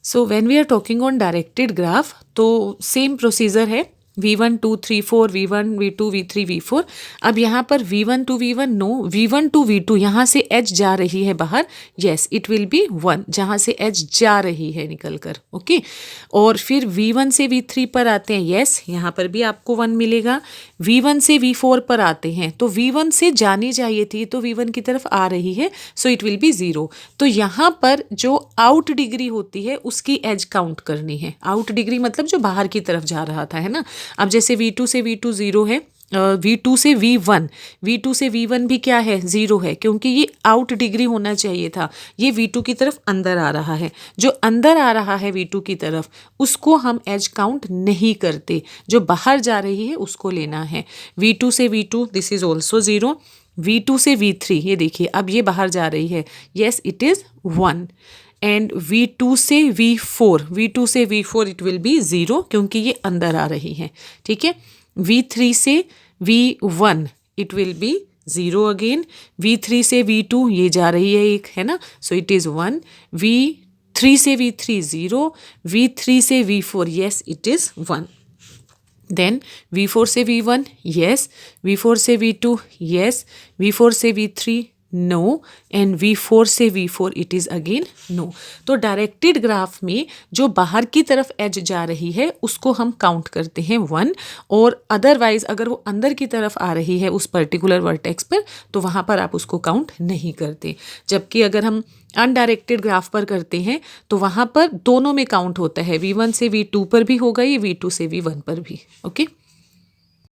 So when we are talking on directed graph तो same procedure है, V1 2 3 4 V1 V2 V3 V4। अब यहाँ पर V1 to V1 no, V1 to V2 यहाँ से as जा रही है बाहर, येस इट विल बी 1 जहाँ से एज जा रही है निकल कर, ओके। और फिर V1 से V3 पर आते हैं, येस यहाँ पर भी आपको 1 मिलेगा। V1 से V4 पर आते हैं तो V1 से जानी चाहिए थी तो V1 की तरफ आ रही है, सो इट विल बी 0। तो यहाँ पर जो आउट डिग्री होती है उसकी एज काउंट करनी है। आउट डिग्री मतलब जो बाहर की तरफ जा रहा था, है ना। अब जैसे V2 से V2 0 है, V2 से V1, V2 से V1 भी क्या है, 0 है, क्योंकि ये आउट डिग्री होना चाहिए था। ये V2 की तरफ अंदर आ रहा है, जो अंदर आ रहा है V2 की तरफ उसको हम एज काउंट नहीं करते, जो बाहर जा रही है उसको लेना है। V2 से V2 this is also 0। V2 से V3 ये देखिए अब ये बाहर जा रही है, yes it is 1। And V2 से V4, V2 से V4 इट विल बी 0 क्योंकि ये अंदर आ रही है, ठीक है। V3 से V1 it will be 0 again. V3 से V2 ये जा रही है एक, है ना, सो इट इज़ 1। V3 से V3 0, V3 से V4 yes it is 1। Then V4 से V1 येस, V4 से V2 येस, V4 से V3 नो, एंड V4 से V4 it is again no. तो डायरेक्टेड ग्राफ में जो बाहर की तरफ एज जा रही है उसको हम काउंट करते हैं 1, और अदरवाइज अगर वो अंदर की तरफ आ रही है उस पर्टिकुलर वर्टेक्स पर तो वहाँ पर आप उसको काउंट नहीं करते। जबकि अगर हम अनडायरेक्टेड ग्राफ पर करते हैं तो वहाँ पर दोनों में काउंट होता है, V1 से V2 पर भी होगा ये, V2 से V1 पर भी, ओके।